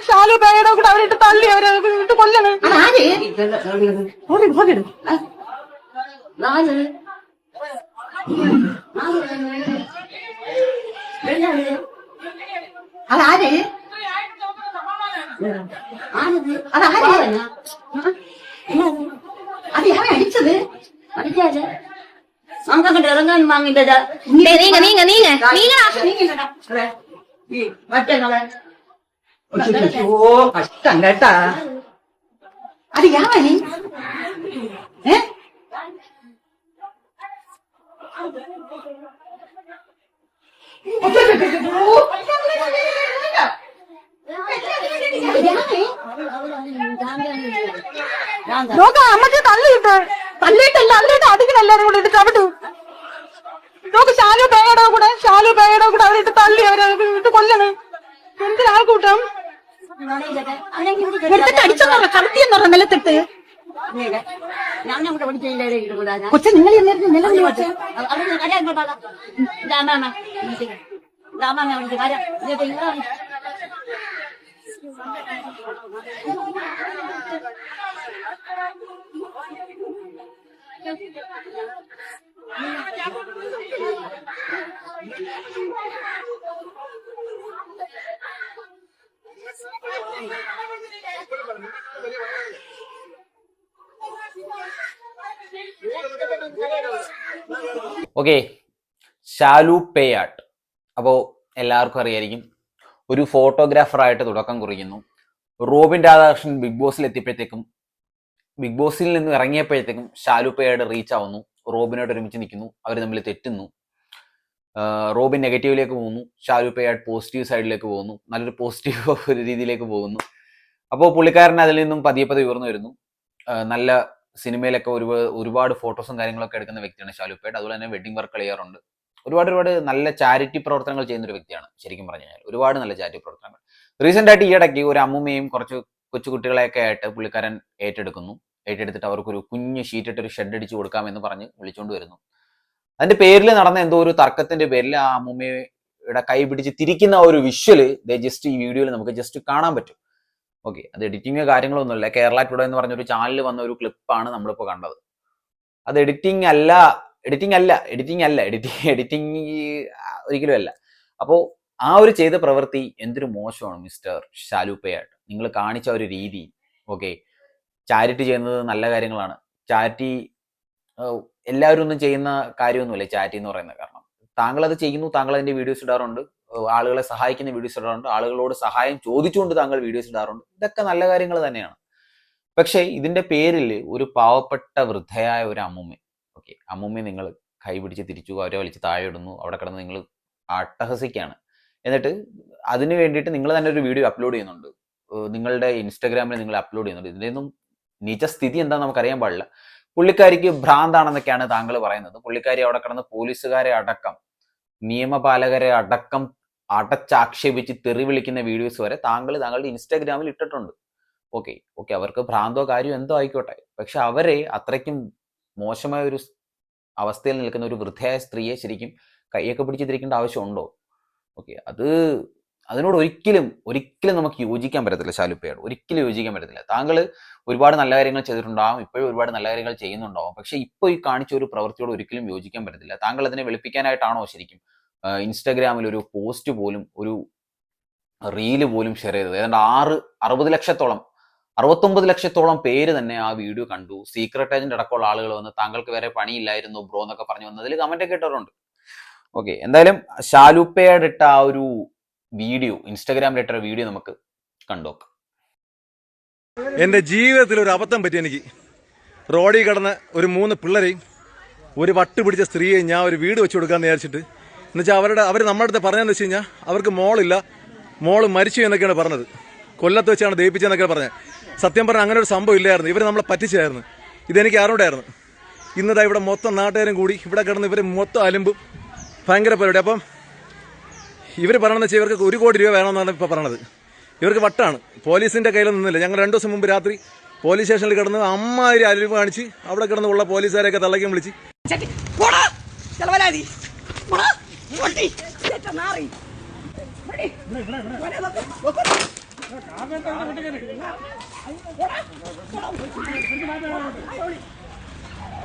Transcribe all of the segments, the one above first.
ശാലു പേയുടെ കൂടെ അവരിട്ട് തള്ളി അവരെ ഇട്ട് കൊല്ലണം. അതാര് അത് ഞാൻ അടിച്ചത് അടിച്ചാല് നമുക്കങ്ങോട്ട് ഇറങ്ങാൻ വാങ്ങില്ല. മറ്റേ കഷ്ടം കേട്ടാ. അത് യാവനി നോക്ക അമ്മക്ക് തള്ളിയിട്ട് തള്ളിയിട്ടല്ല അതിലിട്ട് അടിക്കണം എല്ലാരും കൂടെ ഇട്ട് ചവിട്ടു. നോക്ക് ശാലു പേയുടെ കൂടെ അവരിട്ട് തള്ളി അവരെ ഇട്ട് കൊല്ലണം. എന്തിനാൾക്കൂട്ടം അടിച്ചെന്ന് പറഞ്ഞ കടത്തിയെന്ന് പറഞ്ഞ നിലത്തിട്ട് കൊച്ചു നിങ്ങൾ നിലവിളി വെച്ച ഓക്കെ, ശാലു പേയാട്ട്. അപ്പോൾ എല്ലാവർക്കും അറിയായിരിക്കും, ഒരു ഫോട്ടോഗ്രാഫറായിട്ട് തുടക്കം കുറിക്കുന്നു. റോബിൻ രാധാകൃഷ്ണൻ ബിഗ് ബോസിൽ എത്തിയപ്പോഴത്തേക്കും, ബിഗ് ബോസിൽ നിന്ന് ഇറങ്ങിയപ്പോഴത്തേക്കും ശാലു പേയാട്ട് റീച്ച് ആവുന്നു. റോബിനോട് ഒരുമിച്ച് നിൽക്കുന്നു, അവർ തമ്മിൽ തെറ്റുന്നു. റോബിൻ നെഗറ്റീവിലേക്ക് പോകുന്നു, ശാലു പേയാട്ട് പോസിറ്റീവ് സൈഡിലേക്ക് പോകുന്നു, നല്ലൊരു പോസിറ്റീവ് ഒരു രീതിയിലേക്ക് പോകുന്നു. അപ്പോൾ പുള്ളിക്കാരൻ അതിൽ നിന്നും പതിയെ ഉയർന്നു വരുന്നു. നല്ല സിനിമയിലൊക്കെ ഒരുപാട് ഫോട്ടോസും കാര്യങ്ങളൊക്കെ എടുക്കുന്ന വ്യക്തിയാണ് ശാലു പേയാട്ട്. അതുപോലെ തന്നെ വെഡിങ് വർക്ക് ചെയ്യാറുണ്ട്. ഒരുപാട് നല്ല ചാരിറ്റി പ്രവർത്തനങ്ങൾ ചെയ്യുന്ന ഒരു വ്യക്തിയാണ്. ശരിക്കും പറഞ്ഞു കഴിഞ്ഞാൽ ഒരുപാട് നല്ല ചാരിറ്റി പ്രവർത്തനങ്ങൾ. റീസെന്റ് ആയിട്ട് ഈ ഇടയ്ക്ക് ഒരു അമ്മൂമ്മയും കുറച്ച് കൊച്ചുകുട്ടികളെയൊക്കെ ആയിട്ട് പുള്ളിക്കാരൻ ഏറ്റെടുത്തിട്ട് അവർക്കൊരു കുഞ്ഞ് ഷീറ്റിട്ട് ഒരു ഷെഡ് അടിച്ച് കൊടുക്കാമെന്ന് പറഞ്ഞ് വിളിച്ചുകൊണ്ട് വരുന്നു. അതിന്റെ പേരിൽ നടന്ന എന്തോ ഒരു തർക്കത്തിന്റെ പേരിൽ ആ അമ്മൂമ്മയുടെ കൈ പിടിച്ച് തിരിക്കുന്ന ഒരു വിഷ്വല് ജസ്റ്റ് ഈ വീഡിയോയിൽ നമുക്ക് ജസ്റ്റ് കാണാൻ പറ്റും. ഓക്കെ, അത് എഡിറ്റിംഗ് കാര്യങ്ങളൊന്നുമില്ല. കേരള ടുഡേ എന്ന് പറഞ്ഞൊരു ചാനലിൽ വന്ന ഒരു ക്ലിപ്പാണ് നമ്മളിപ്പോൾ കണ്ടത്. അത് എഡിറ്റിംഗ് ഒരിക്കലും അല്ല. അപ്പോൾ ആ ഒരു ചെയ്ത പ്രവൃത്തി എന്തൊരു മോശമാണ് മിസ്റ്റർ ശാലു പേയാട്ട്. നിങ്ങൾ കാണിച്ച ഒരു രീതി. ഓക്കെ, ചാരിറ്റി ചെയ്യുന്നത് നല്ല കാര്യങ്ങളാണ്. ചാരിറ്റി എല്ലാവരും ഒന്നും ചെയ്യുന്ന കാര്യമൊന്നുമില്ല ചാരിറ്റി എന്ന് പറയുന്നത്. കാരണം താങ്കൾ അത് ചെയ്യുന്നു, താങ്കൾ അതിന്റെ വീഡിയോസ് ഇടാറുണ്ട്, ആളുകളെ സഹായിക്കുന്ന വീഡിയോസ് ഇടാറുണ്ട്, ആളുകളോട് സഹായം ചോദിച്ചുകൊണ്ട് താങ്കൾ വീഡിയോസ് ഇടാറുണ്ട്. ഇതൊക്കെ നല്ല കാര്യങ്ങൾ തന്നെയാണ്. പക്ഷേ ഇതിന്റെ പേരിൽ ഒരു പാവപ്പെട്ട വൃദ്ധയായ ഒരു അമ്മൂമ്മയെ നിങ്ങൾ കൈ പിടിച്ച് തിരിച്ചു, അവരെ വലിച്ച് താഴെ ഇടുന്നു, അവിടെ കിടന്ന് നിങ്ങൾ അട്ടഹസിക്കുകയാണ്. എന്നിട്ട് അതിന് വേണ്ടിയിട്ട് നിങ്ങൾ തന്നെ ഒരു വീഡിയോ അപ്ലോഡ് ചെയ്യുന്നുണ്ട്, നിങ്ങളുടെ ഇൻസ്റ്റാഗ്രാമിൽ നിങ്ങൾ അപ്ലോഡ് ചെയ്യുന്നുണ്ട്. ഇതിൻ്റെയൊന്നും നിജസ്ഥിതി എന്താണെന്ന് നമുക്കറിയാൻ പാടില്ല. പുള്ളിക്കാരിക്ക് ഭ്രാന്താണെന്നൊക്കെയാണ് താങ്കൾ പറയുന്നത്. പുള്ളിക്കാരി അവിടെ കിടന്ന് പോലീസുകാരെ അടക്കം, നിയമപാലകരെ അടക്കം അടച്ചാക്ഷേപിച്ച് തെറി വിളിക്കുന്ന വീഡിയോസ് വരെ താങ്കളുടെ ഇൻസ്റ്റാഗ്രാമിൽ ഇട്ടിട്ടുണ്ട്. ഓക്കെ, അവർക്ക് ഭ്രാന്തോ കാര്യമോ എന്തോ ആയിക്കോട്ടെ. പക്ഷെ അവരെ അത്രയ്ക്കും മോശമായ ഒരു അവസ്ഥയിൽ നിൽക്കുന്ന ഒരു വൃദ്ധയായ സ്ത്രീയെ ശരിക്കും കൈയൊക്കെ പിടിച്ചിരിക്കേണ്ട ആവശ്യമുണ്ടോ? ഓക്കെ, അതിനോട് ഒരിക്കലും നമുക്ക് യോജിക്കാൻ പറ്റത്തില്ല. ശാലു പേയാട്ട് ഒരിക്കലും യോജിക്കാൻ പറ്റത്തില്ല. താങ്കൾ ഒരുപാട് നല്ല കാര്യങ്ങൾ ചെയ്തിട്ടുണ്ടാവും, ഇപ്പോഴും ഒരുപാട് നല്ല കാര്യങ്ങൾ ചെയ്യുന്നുണ്ടാവും. പക്ഷെ ഇപ്പോൾ ഈ കാണിച്ച ഒരു പ്രവൃത്തിയോട് ഒരിക്കലും യോജിക്കാൻ പറ്റത്തില്ല. താങ്കൾ അതിനെ വെളുപ്പിക്കാനായിട്ടാണോ ശരിക്കും ഇൻസ്റ്റാഗ്രാമിൽ ഒരു പോസ്റ്റ് പോലും, ഒരു റീല് പോലും ഷെയർ ചെയ്തത്? ഏതാണ്ട് 69 ലക്ഷത്തോളം പേര് തന്നെ ആ വീഡിയോ കണ്ടു. സീക്രട്ട് ഏജന്റ് അടക്കമുള്ള ആളുകൾ വന്ന് താങ്കൾക്ക് വേറെ പണിയില്ലായിരുന്നു ബ്രോ എന്നൊക്കെ പറഞ്ഞു വന്നതിൽ കമന്റ് ഒക്കെ ഇട്ടിട്ടുണ്ട്. ഓക്കെ, എന്തായാലും ശാലു പേയാട്ട് ഇട്ട ആ ഒരു വീഡിയോ, ഇൻസ്റ്റാഗ്രാമിൽ ഇട്ട വീഡിയോ നമുക്ക് കണ്ടോക്കാം. എന്റെ ജീവിതത്തിൽ ഒരു അബദ്ധം പറ്റി. എനിക്ക് റോഡിൽ കിടന്ന ഒരു 3 പിള്ളേരെയും ഒരു വട്ട് പിടിച്ച സ്ത്രീയെയും ഞാൻ ഒരു വീട് വെച്ച് കൊടുക്കാന്ന് വിചാരിച്ചിട്ട്, എന്നുവെച്ചാൽ അവർ നമ്മുടെ അടുത്ത് പറഞ്ഞതെന്ന് വെച്ച് കഴിഞ്ഞാൽ അവർക്ക് മോളില്ല, മോള് മരിച്ചു എന്നൊക്കെയാണ് പറഞ്ഞത്. കൊല്ലത്ത് വെച്ചാണ് ദയിപ്പിച്ചെന്നൊക്കെ പറഞ്ഞത്. സത്യം പറഞ്ഞാൽ അങ്ങനെ ഒരു സംഭവം ഇല്ലായിരുന്നു. ഇവർ നമ്മളെ പറ്റിച്ചായിരുന്നു. ഇതെനിക്ക് അറിഞ്ഞൂടായിരുന്നു. ഇന്നതാ ഇവിടെ മൊത്തം നാട്ടുകാരും കൂടി ഇവിടെ കിടന്ന് ഇവർ മൊത്തം അലുമ്പും ഭയങ്കര പരിപാടി. അപ്പം ഇവർ പറയണമെന്ന് വെച്ചാൽ ഇവർക്ക് 1 കോടി രൂപ വേണമെന്നാണ് ഇപ്പോൾ പറയണത്. ഇവർക്ക് വട്ടാണ്, പോലീസിൻ്റെ കയ്യിലൊന്നും നിന്നില്ല. ഞങ്ങൾ 2 ദിവസം മുമ്പ് രാത്രി പോലീസ് സ്റ്റേഷനിൽ കിടന്ന് അമ്മാതിരി അലുമ്പ് കാണിച്ച് അവിടെ കിടന്ന് ഉള്ള പോലീസുകാരെയൊക്കെ തള്ളയ്ക്കും വിളിച്ച്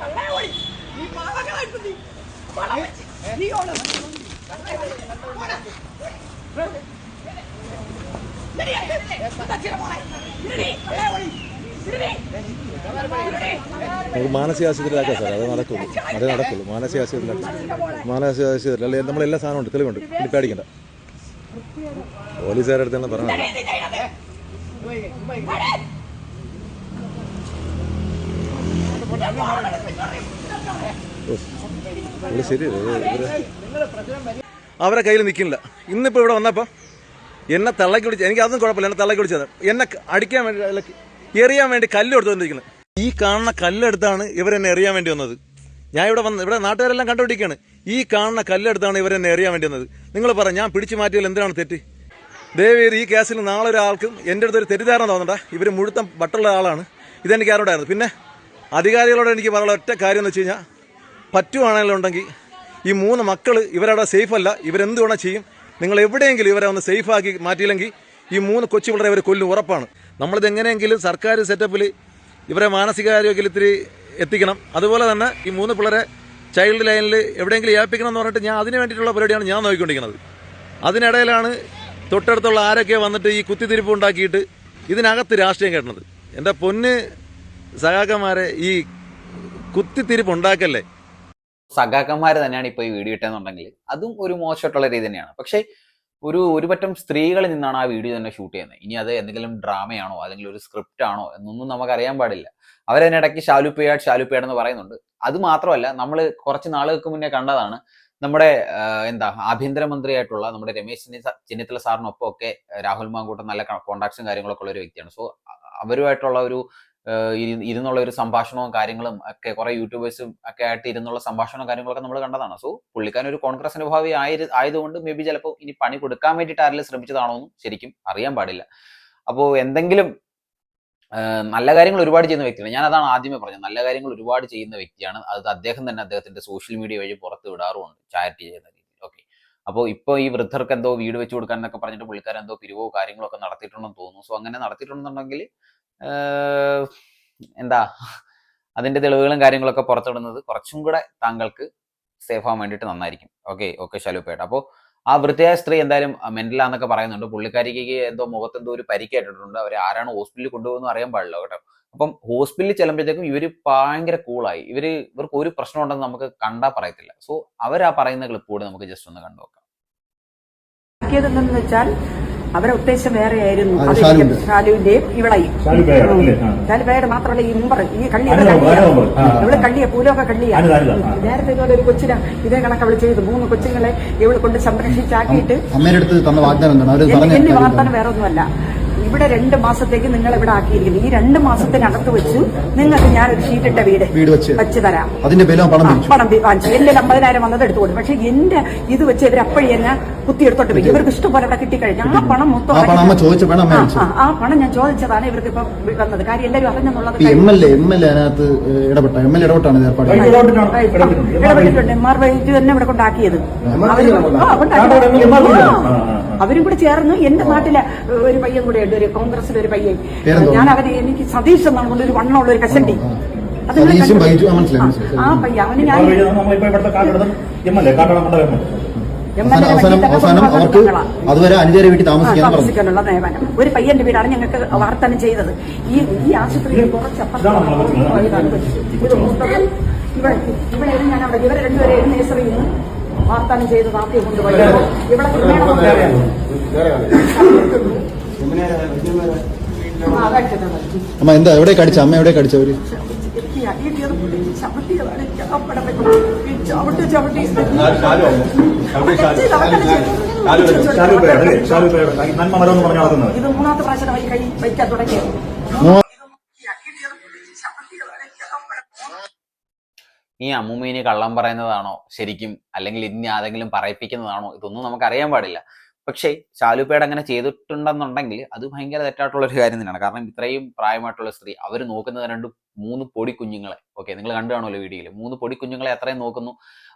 നമുക്ക് മാനസികാശുപത്രിയിലാക്കാം സാർ, അതേ നടക്കുള്ളൂ. മാനസികാശുപത്രി അല്ലെ നമ്മളെല്ലാ സാധനം ഉണ്ട്, തെളിവുണ്ട്, ഇനി പേടിക്കണ്ട. പോലീസുകാരുടെ അടുത്ത് തന്നെ പറഞ്ഞത് ശരി. അവരെ കയ്യിൽ നിൽക്കില്ല. ഇന്നിപ്പോൾ ഇവിടെ വന്നപ്പോൾ എന്നെ തള്ളക്കി വിളിച്ച്, എനിക്ക് അതൊന്നും കുഴപ്പമില്ല, എന്നെ തള്ളക്കി വിളിച്ചത് എന്നെ അടിക്കാൻ വേണ്ടി, എറിയാൻ വേണ്ടി കല്ല് എടുത്തുകൊണ്ടിരിക്കുന്നത്. ഈ കാണുന്ന കല്ലെടുത്താണ് ഇവരെന്നെ എറിയാൻ വേണ്ടി വന്നത്. ഞാൻ ഇവിടെ നാട്ടുകാരെല്ലാം കണ്ടുപിടിക്കുകയാണ്. ഈ കാണുന്ന കല്ലെടുത്താണ് ഇവരെന്നെ എറിയാൻ വേണ്ടി വന്നത്. നിങ്ങൾ പറ, ഞാൻ പിടിച്ചു മാറ്റിയാൽ എന്തിനാണ് തെറ്റ്? ദയവേത് ഈ കേസിൽ നാളെ ഒരാൾക്കും എൻ്റെ അടുത്തൊരു തെറ്റിദ്ധാരണ തോന്നണ്ട. ഇവർ മുഴുത്തം ബട്ടുള്ള ആളാണ്, ഇതെനിക്ക് ആരോടായിരുന്നു. പിന്നെ അധികാരികളോട് എനിക്ക് പറയാനുള്ള ഒറ്റ കാര്യം എന്ന് വെച്ച് കഴിഞ്ഞാൽ, പറ്റുവാണെങ്കിലുണ്ടെങ്കിൽ ഈ 3 മക്കൾ ഇവരവിടെ സേഫല്ല, ഇവരെന്ത് വേണം ചെയ്യും. നിങ്ങൾ എവിടെയെങ്കിലും ഇവരെ ഒന്ന് സേഫാക്കി മാറ്റിയില്ലെങ്കിൽ ഈ 3 കൊച്ചു പിള്ളേരെ ഇവർ കൊല്ലും, ഉറപ്പാണ്. നമ്മളിത് എങ്ങനെയെങ്കിലും സർക്കാർ സെറ്റപ്പിൽ ഇവരെ മാനസികാരോഗ്യത്തിൽ എത്തിക്കണം. അതുപോലെ തന്നെ ഈ 3 പിള്ളേരെ ചൈൽഡ് ലൈനിൽ എവിടെയെങ്കിലും ഏൽപ്പിക്കണം എന്ന് പറഞ്ഞിട്ട് ഞാൻ അതിന് വേണ്ടിയിട്ടുള്ള പരിപാടിയാണ് ഞാൻ നോക്കിക്കൊണ്ടിരിക്കുന്നത്. അതിനിടയിലാണ് തൊട്ടടുത്തുള്ള ആരൊക്കെ വന്നിട്ട് ഈ കുത്തിത്തിരിപ്പ് ഉണ്ടാക്കിയിട്ട് ഇതിനകത്ത് രാഷ്ട്രീയം കേട്ടത്. എൻ്റെ പൊന്ന് സഖാക്കന്മാരെ, ഈ കുത്തിത്തിരിപ്പ് ഉണ്ടാക്കല്ലേ. സഖാക്കന്മാർ തന്നെയാണ് ഇപ്പോൾ ഈ വീഡിയോ ഇട്ടെന്നുണ്ടെങ്കിൽ അതും ഒരു മോശമായിട്ടുള്ള രീതി തന്നെയാണ്. പക്ഷേ ഒരു പറ്റം സ്ത്രീകളിൽ നിന്നാണ് ആ വീഡിയോ തന്നെ ഷൂട്ട് ചെയ്യുന്നത്. ഇനി അത് എന്തെങ്കിലും ഡ്രാമയാണോ അല്ലെങ്കിൽ ഒരു സ്ക്രിപ്റ്റ് ആണോ എന്നൊന്നും നമുക്കറിയാൻ പാടില്ല. അവരതിനിടയ്ക്ക് ഷാലുപ്പേഡ് എന്ന് പറയുന്നുണ്ട്. അത് മാത്രമല്ല, നമ്മൾ കുറച്ച് നാളുകൾക്ക് മുന്നേ കണ്ടതാണ് നമ്മുടെ ആഭ്യന്തരമന്ത്രിയായിട്ടുള്ള നമ്മുടെ രമേശ് ചെന്നിത്തല സാറിനൊപ്പം ഒക്കെ രാഹുൽ മാങ്കൂട്ടം നല്ല കോൺടാക്ട്സും കാര്യങ്ങളൊക്കെ ഉള്ള ഒരു വ്യക്തിയാണ്. സോ അവരുമായിട്ടുള്ള ഒരു ഇരുന്നുള്ള ഒരു സംഭാഷണവും കാര്യങ്ങളും ഒക്കെ കുറെ യൂട്യൂബേഴ്സും ഒക്കെ ആയിട്ട് ഇരുന്നുള്ള സംഭാഷണവും കാര്യങ്ങളൊക്കെ നമ്മൾ കണ്ടതാണ്. സോ പുള്ളിക്കാരൻ ഒരു കോൺഗ്രസിന്റെ ഭാവി ആയതുകൊണ്ട് മേ ബി ചിലപ്പോൾ ഇനി പണി കൊടുക്കാൻ വേണ്ടിയിട്ട് ആരെങ്കിലും ശ്രമിച്ചതാണോ എന്നും ശരിക്കും അറിയാൻ പാടില്ല. അപ്പോൾ എന്തെങ്കിലും നല്ല കാര്യങ്ങൾ ഒരുപാട് ചെയ്യുന്ന വ്യക്തിയാണ്. ഞാൻ അതാണ് ആദ്യമേ പറഞ്ഞത്, നല്ല കാര്യങ്ങൾ ഒരുപാട് ചെയ്യുന്ന വ്യക്തിയാണ്. അത് അദ്ദേഹം തന്നെ അദ്ദേഹത്തിന്റെ സോഷ്യൽ മീഡിയ വഴി പുറത്ത് വിടാറുമുണ്ട്, ചാരിറ്റി ചെയ്യുന്ന രീതിയിൽ. ഓക്കെ, അപ്പോൾ ഇപ്പോൾ ഈ വൃദ്ധർക്ക് എന്തോ വീട് വെച്ച് കൊടുക്കാൻ എന്നൊക്കെ പറഞ്ഞിട്ട് പുള്ളിക്കാരൻ എന്തോ പിരിവോ കാര്യങ്ങളൊക്കെ നടത്തിയിട്ടുണ്ടെന്ന് തോന്നുന്നു. സോ അങ്ങനെ നടത്തിയിട്ടുണ്ടെന്നുണ്ടെങ്കിൽ അതിന്റെ തെളിവുകളും കാര്യങ്ങളൊക്കെ പുറത്തുവിടുന്നത് കുറച്ചും കൂടെ താങ്കൾക്ക് സേഫ് ആവാൻ വേണ്ടിയിട്ട് നന്നായിരിക്കും. ഓക്കെ ഷാലുപ്പേട്ട. അപ്പോൾ ആ വൃദ്ധയായ സ്ത്രീ എന്തായാലും മെന്റലാന്നൊക്കെ പറയുന്നുണ്ട്. പുള്ളിക്കാരിക്ക് എന്തോ മുഖത്തെന്തോ ഒരു പരിക്കേറ്റിട്ടുണ്ട്. അവരെ ആരാണ് ഹോസ്പിറ്റലിൽ കൊണ്ടുപോകുന്നു അറിയാൻ പാടില്ല കേട്ടോ. അപ്പം ഹോസ്പിറ്റലിൽ ചെല്ലുമ്പോഴത്തേക്കും ഇവര് ഭയങ്കര കൂളായി. ഇവർക്ക് ഒരു പ്രശ്നം ഉണ്ടെന്ന് നമുക്ക് കണ്ടാൽ പറയത്തില്ല. സോ അവരാ പറയുന്ന ക്ലിപ്പ് കൂടെ നമുക്ക് ജസ്റ്റ് ഒന്ന് കണ്ടുനോക്കാം. എന്തെന്ന് വെച്ചാൽ അവരെ ഉദ്ദേശം വേറെയായിരുന്നു. ഷാലുവിന്റെയും ഇവളെയും ഷാലുപേയുടെ മാത്രമല്ല ഈ മുമ്പ് ഈ കള്ളി ഇവള് കള്ളിയ പൂലോക കള്ളിയാണ്. നേരത്തെ ഇതുപോലെ ഒരു കൊച്ചിനെ ഇതേ കണക്ക് അവള് ചെയ്തു. 3 കൊച്ചുങ്ങളെ ഇവള് കൊണ്ട് സംരക്ഷിച്ചാക്കിയിട്ട് എന്റെ വാർത്താനം വേറെ ഒന്നുമല്ല. ഇവിടെ 2 മാസത്തേക്ക് നിങ്ങൾ ഇവിടെ ആക്കിയിരിക്കുന്നു. ഈ 2 മാസത്തിനകത്ത് വെച്ച് നിങ്ങൾക്ക് ഞാനൊരു ഷീറ്റിട്ട വീട് വെച്ച് തരാം. അതിന്റെ പണം വാങ്ങിച്ചു. എന്റെ 50,000 വന്നത് എടുത്തു കൊടുക്കും. പക്ഷെ എന്റെ ഇത് വെച്ച് ഇവർ അപ്പഴി എന്നെ കുത്തിയെടുത്തോട്ട് പോയി. ഇവർക്ക് ഇഷ്ടംപോലെ കിട്ടിക്കഴിഞ്ഞാൽ ആ പണം മൊത്തം ആ പണം ഞാൻ ചോദിച്ചതാണ് ഇവർക്ക് ഇപ്പൊ വന്നത്. കാര്യം എല്ലാവരും അറിഞ്ഞെന്നുള്ളത് ഇടപെട്ടിട്ടുണ്ട്. എംആർ വൈദ്യു തന്നെ ഇവിടെ കൊണ്ടാക്കിയത്. അവരും കൂടെ ചേർന്ന് എന്റെ നാട്ടിലെ ഒരു പയ്യൻ കൂടെ ഉണ്ട്, ഒരു കോൺഗ്രസിലെ ഒരു പയ്യൻ. ഞാൻ അവര് എനിക്ക് സതീഷ് എന്നാണ് കൊണ്ട് ഒരു വണ്ണമുള്ള ഒരു കഷണ്ടി. അത് ആ പയ്യ അവന് ഞാൻ അതുവരെ അനുചര വീട്ടിൽ താമസിക്കാനുള്ള നിയമനം. ഒരു പയ്യന്റെ വീടാണ് ഞങ്ങൾക്ക് വാർത്തനം ചെയ്തത്. ഈ ആശുപത്രിയിൽ കുറച്ചപ്പുറം ഇവിടെ ഞാൻ അവിടെ ഇവരെ 2 പേരെയും നേഴ്സറിയിൽ നിന്ന് വാർത്തനം ചെയ്ത് നാട്ടിൽ കൊണ്ടുപോയി ഇവിടെ അമ്മ എന്താ എവിടെ കടിച്ച അമ്മ എവിടെ കടിച്ചവര് ഇത് 3ാമത്തെ പ്രാവശ്യം കൈ വയ്ക്കാൻ തുടങ്ങിയത്. ഈ അമ്മൂമ്മീന് കള്ളം പറയുന്നതാണോ ശരിക്കും, അല്ലെങ്കിൽ ഇനി ആരെങ്കിലും പറയിപ്പിക്കുന്നതാണോ, ഇതൊന്നും നമുക്ക് അറിയാൻ പാടില്ല. പക്ഷേ ശാലുപ്പേട് അങ്ങനെ ചെയ്തിട്ടുണ്ടെന്നുണ്ടെങ്കിൽ അത് ഭയങ്കര തെറ്റായിട്ടുള്ള ഒരു കാര്യം തന്നെയാണ്. കാരണം ഇത്രയും പ്രായമായിട്ടുള്ള സ്ത്രീ അവർ നോക്കുന്നത് 3 പൊടി കുഞ്ഞുങ്ങളെ. ഓക്കെ, നിങ്ങൾ കണ്ടു കാണുമല്ലോ വീഡിയോയിൽ 3 പൊടി കുഞ്ഞുങ്ങളെ അത്രയും നോക്കുന്നു.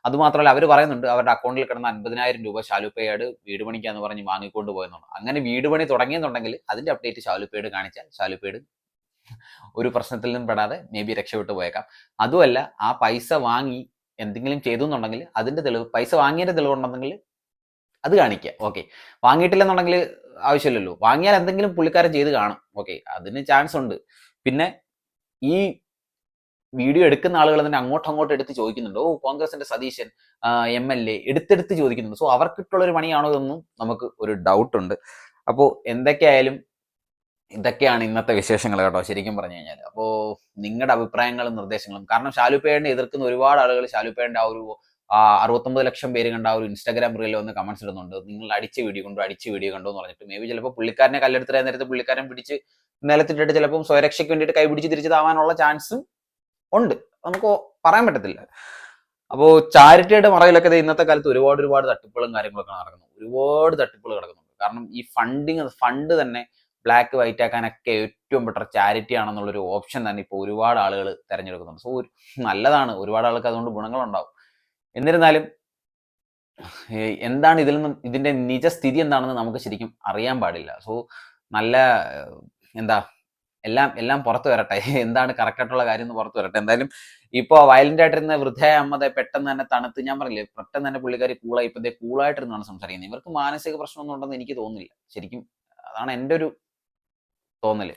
അതുമാത്രമല്ല അവർ പറയുന്നുണ്ട് അവരുടെ അക്കൗണ്ടിൽ കിടന്ന 50,000 രൂപ ശാലുപ്പേട് വീട് പണിക്കാന്ന് പറഞ്ഞ് വാങ്ങിക്കൊണ്ട് പോയെന്നാണ്. അങ്ങനെ വീട് പണി തുടങ്ങിയെന്നുണ്ടെങ്കിൽ അതിന്റെ അപ്ഡേറ്റ് ശാലുപ്പേട് കാണിച്ചാൽ ശാലുപ്പേട് ഒരു പ്രശ്നത്തിൽ നിന്നും പെടാതെ മേ ബി രക്ഷപ്പെട്ടു പോയേക്കാം. അതുമല്ല ആ പൈസ വാങ്ങി എന്തെങ്കിലും ചെയ്തു എന്നുണ്ടെങ്കിൽ അതിന്റെ തെളിവ്, പൈസ വാങ്ങിയതിന്റെ തെളിവുണ്ടെന്നെങ്കിൽ അത് കാണിക്കുക. ഓക്കെ, വാങ്ങിയിട്ടില്ലെന്നുണ്ടെങ്കിൽ ആവശ്യമില്ലല്ലോ. വാങ്ങിയാൽ എന്തെങ്കിലും പുള്ളിക്കാരൻ ചെയ്ത് കാണും. ഓക്കെ, അതിന് ചാൻസ് ഉണ്ട്. പിന്നെ ഈ വീഡിയോ എടുക്കുന്ന ആളുകൾ തന്നെ അങ്ങോട്ട് എടുത്ത് ചോദിക്കുന്നുണ്ട്. കോൺഗ്രസിന്റെ സതീശൻ MLA എടുത്തെടുത്ത് ചോദിക്കുന്നുണ്ട്. സോ അവർക്കിട്ടുള്ള ഒരു പണിയാണോ ഇതൊന്നും നമുക്ക് ഒരു ഡൗട്ട് ഉണ്ട്. അപ്പോൾ എന്തൊക്കെയായാലും ഇതൊക്കെയാണ് ഇന്നത്തെ വിശേഷങ്ങൾ കേട്ടോ, ശരിക്കും പറഞ്ഞു കഴിഞ്ഞാൽ. അപ്പോൾ നിങ്ങളുടെ അഭിപ്രായങ്ങളും നിർദ്ദേശങ്ങളും, കാരണം ശാലുപ്പേടിനെ എതിർക്കുന്ന ഒരുപാട് ആളുകൾ ശാലുപ്പേടിന്റെ ആ ഒരു 69 ലക്ഷം പേര് കണ്ട ആ ഒരു ഇൻസ്റ്റാഗ്രാം റീലിൽ വന്ന് കമന്റ്സ് ഇടുന്നുണ്ട്. നിങ്ങൾ അടിച്ച വീഡിയോ കണ്ടു എന്ന് പറഞ്ഞിട്ട്. മേ ബി ചിലപ്പോൾ പുള്ളിക്കാരനെ കല്ലെടുത്തിരാൻ നേരത്തെ പുള്ളിക്കാരൻ പിടിച്ച് നിലത്തിട്ടിട്ട് ചിലപ്പോൾ സ്വയരക്ഷയ്ക്ക് വേണ്ടിയിട്ട് കൈ പിടിച്ച് തിരിച്ചതാവാനുള്ള ചാൻസും ഉണ്ട്, നമുക്ക് പറയാൻ പറ്റത്തില്ല. അപ്പോൾ ചാരിറ്റിയുടെ മറയിലൊക്കെ ഇന്നത്തെ കാലത്ത് ഒരുപാട് തട്ടിപ്പുകളും കാര്യങ്ങളൊക്കെ നടക്കുന്നു. ഒരുപാട് തട്ടിപ്പുകൾ കിടക്കുന്നുണ്ട്. കാരണം ഈ ഫണ്ട് തന്നെ ബ്ലാക്ക് വൈറ്റ് ആക്കാനൊക്കെ ഏറ്റവും ബെറ്റർ ചാരിറ്റി ആണെന്നുള്ളൊരു ഓപ്ഷൻ തന്നെ ഇപ്പോൾ ഒരുപാട് ആളുകൾ തിരഞ്ഞെടുക്കുന്നുണ്ട്. സോ നല്ലതാണ്, ഒരുപാട് ആൾക്ക് അതുകൊണ്ട് ഗുണങ്ങളുണ്ടാവും. എന്നിരുന്നാലും എന്താണ് ഇതിൽ നിന്നും ഇതിന്റെ നിജസ്ഥിതി എന്താണെന്ന് നമുക്ക് ശരിക്കും അറിയാൻ പാടില്ല. സോ നല്ല എല്ലാം പുറത്തു വരട്ടെ, എന്താണ് കറക്റ്റ് ആയിട്ടുള്ള കാര്യം എന്ന് പുറത്തു വരട്ടെ. എന്തായാലും ഇപ്പൊ വയലന്റ് ആയിട്ടിരുന്ന വൃദ്ധയായ അമ്മ പെട്ടെന്ന് തന്നെ തണുത്ത്, ഞാൻ പറഞ്ഞില്ലേ, പെട്ടെന്ന് തന്നെ പുള്ളിക്കാരി കൂളായി ഇപ്പൊ കൂളായിട്ടിരുന്നാണ് സംസാരിക്കുന്നത്. ഇവർക്ക് മാനസിക പ്രശ്നമൊന്നും ഉണ്ടെന്ന് എനിക്ക് തോന്നുന്നില്ല ശരിക്കും, അതാണ് എൻ്റെ ഒരു തോന്നല്.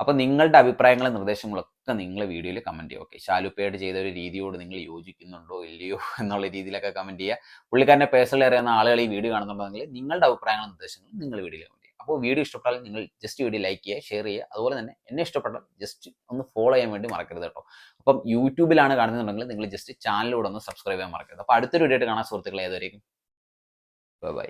അപ്പൊ നിങ്ങളുടെ അഭിപ്രായങ്ങളും നിർദ്ദേശങ്ങളൊക്കെ നിങ്ങൾ വീഡിയോയിൽ കമന്റ് ചെയ്യുക. ഓക്കെ, ശാലുപ്പേട് ചെയ്ത ഒരു രീതിയോട് നിങ്ങൾ യോജിക്കുന്നുണ്ടോ ഇല്ലയോ എന്നുള്ള രീതിയിലൊക്കെ കമന്റ് ചെയ്യുക. പുള്ളിക്കാരനെ പേഴ്സണലി അറിയുന്ന ആളുകൾ ഈ വീഡിയോ കാണുന്നുണ്ടെങ്കിൽ നിങ്ങളുടെ അഭിപ്രായങ്ങളും നിർദ്ദേശങ്ങളും നിങ്ങൾ വീഡിയോയിൽ കമന്റ് ചെയ്യുക. അപ്പോൾ വീഡിയോ ഇഷ്ടപ്പെട്ടാൽ നിങ്ങൾ ജസ്റ്റ് വീഡിയോ ലൈക്ക് ചെയ്യുക, ഷെയർ ചെയ്യുക. അതുപോലെ തന്നെ എന്നെ ഇഷ്ടപ്പെട്ടാൽ ജസ്റ്റ് ഒന്ന് ഫോളോ ചെയ്യാൻ വേണ്ടി മറക്കരുത് കേട്ടോ. അപ്പം യൂട്യൂബിലാണ് കാണുന്നുണ്ടെങ്കിൽ നിങ്ങൾ ജസ്റ്റ് ചാനലിലൂടെ ഒന്ന് സബ്സ്ക്രൈബ് ചെയ്യാൻ മറക്കരുത്. അപ്പോൾ അടുത്തൊരു വീഡിയോ ആയിട്ട് കാണാൻ സുഹൃത്തുക്കളെ, ഏതുവരെയും ബൈ.